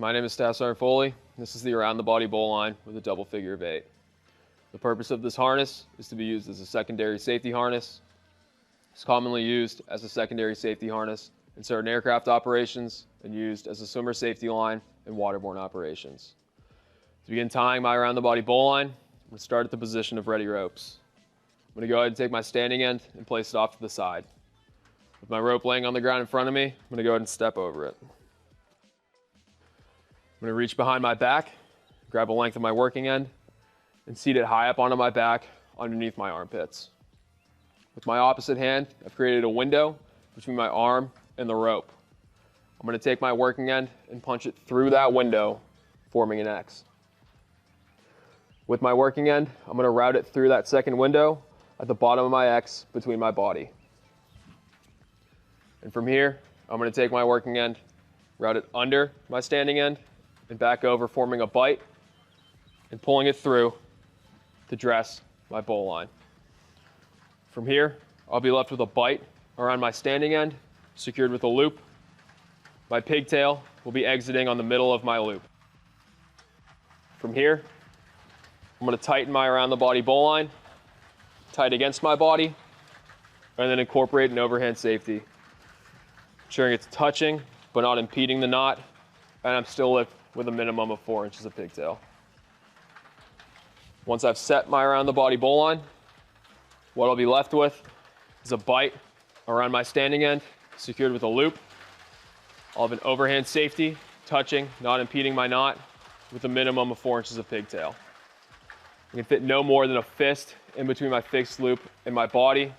My name is Sergeant Foley. This is the around the body bowline with a double figure of 8. The purpose of this harness is to be used as a secondary safety harness. It's commonly used as a secondary safety harness in certain aircraft operations and used as a swimmer safety line in waterborne operations. To begin tying my around the body bowline, I'm going to start at the position of ready ropes. I'm going to go ahead and take my standing end and place it off to the side. With my rope laying on the ground in front of me, I'm going to go ahead and step over it. I'm going to reach behind my back, grab a length of my working end, and seat it high up onto my back underneath my armpits. With my opposite hand, I've created a window between my arm and the rope. I'm going to take my working end and punch it through that window, forming an X. With my working end, I'm going to route it through that second window at the bottom of my X between my body. And from here, I'm going to take my working end, route it under my standing end, and back over, forming a bite, and pulling it through to dress my bowline. From here, I'll be left with a bite around my standing end, secured with a loop. My pigtail will be exiting on the middle of my loop. From here, I'm going to tighten my around the body bowline, tight against my body, and then incorporate an overhand safety, ensuring it's touching but not impeding the knot, and I'm still lifted with a minimum of 4 inches of pigtail. Once I've set my around the body bowline, what I'll be left with is a bite around my standing end, secured with a loop. I'll have an overhand safety, touching, not impeding my knot, with a minimum of 4 inches of pigtail. I can fit no more than a fist in between my fixed loop and my body,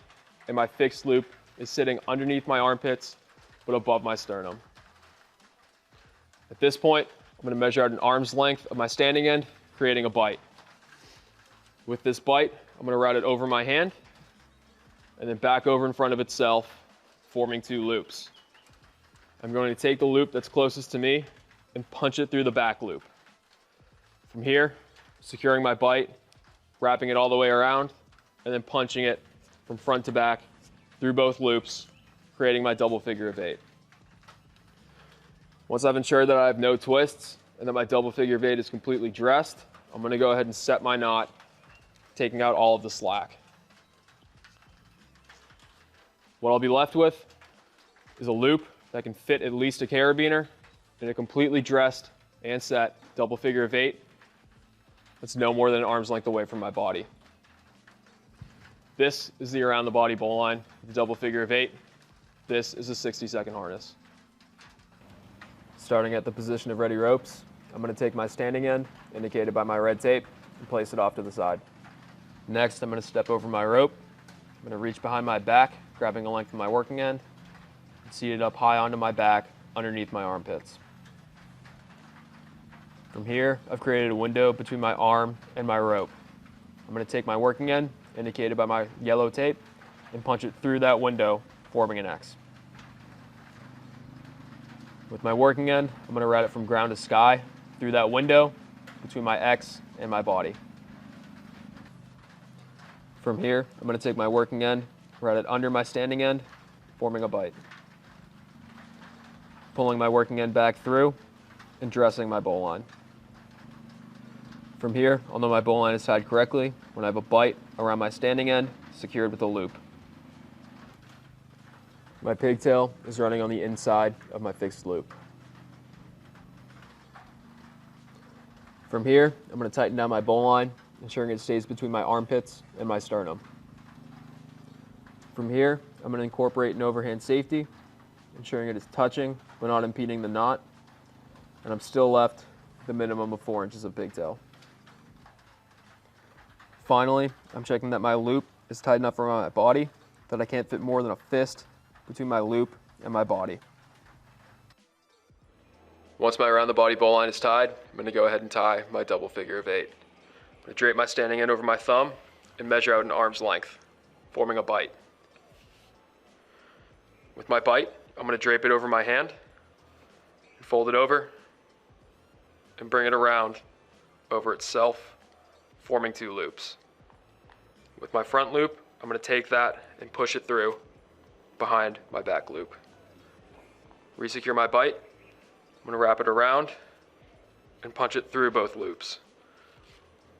and my fixed loop is sitting underneath my armpits, but above my sternum. At this point, I'm going to measure out an arm's length of my standing end, creating a bite. With this bite, I'm going to route it over my hand, and then back over in front of itself, forming 2 loops. I'm going to take the loop that's closest to me and punch it through the back loop. From here, securing my bite, wrapping it all the way around, and then punching it from front to back through both loops, creating my double figure of 8. Once I've ensured that I have no twists and that my double figure of 8 is completely dressed, I'm going to go ahead and set my knot, taking out all of the slack. What I'll be left with is a loop that can fit at least a carabiner in a completely dressed and set double figure of 8 that's no more than an arm's length away from my body. This is the around the body bowline with the double figure of 8. This is a 60-second harness. Starting at the position of ready ropes, I'm going to take my standing end, indicated by my red tape, and place it off to the side. Next, I'm going to step over my rope. I'm going to reach behind my back, grabbing a length of my working end, and seat it up high onto my back underneath my armpits. From here, I've created a window between my arm and my rope. I'm going to take my working end, indicated by my yellow tape, and punch it through that window, forming an X. With my working end, I'm going to route it from ground to sky through that window between my X and my body. From here, I'm going to take my working end, route it under my standing end, forming a bite. Pulling my working end back through and dressing my bowline. From here, although my bowline is tied correctly, when I have a bite around my standing end, secured with a loop. My pigtail is running on the inside of my fixed loop. From here, I'm going to tighten down my bowline, ensuring it stays between my armpits and my sternum. From here, I'm going to incorporate an overhand safety, ensuring it is touching but not impeding the knot, and I'm still left with a minimum of 4 inches of pigtail. Finally, I'm checking that my loop is tight enough around my body that I can't fit more than a fist between my loop and my body. Once my around the body bowline is tied, I'm going to go ahead and tie my double figure of 8. I'm going to drape my standing end over my thumb and measure out an arm's length, forming a bite. With my bite, I'm going to drape it over my hand, and fold it over, and bring it around over itself, forming 2 loops. With my front loop, I'm going to take that and push it through behind my back loop. Resecure my bite. I'm going to wrap it around and punch it through both loops,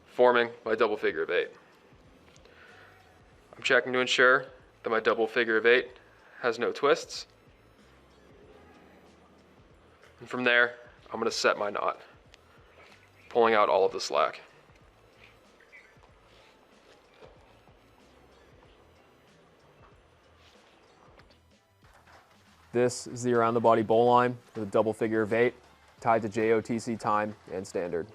forming my double figure of 8. I'm checking to ensure that my double figure of 8 has no twists. And from there, I'm going to set my knot, pulling out all of the slack. This is the around the body bowline with a double figure of 8 tied to JOTC time and standard.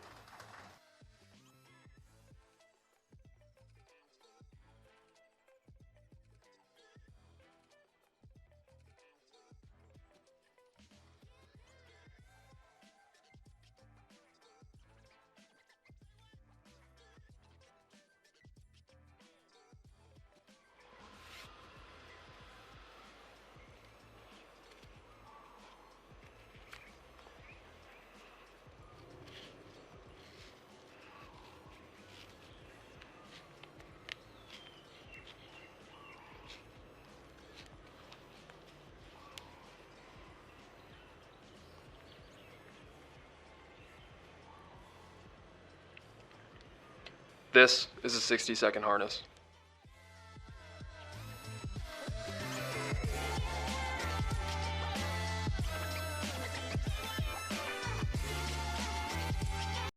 This is a 60-second harness.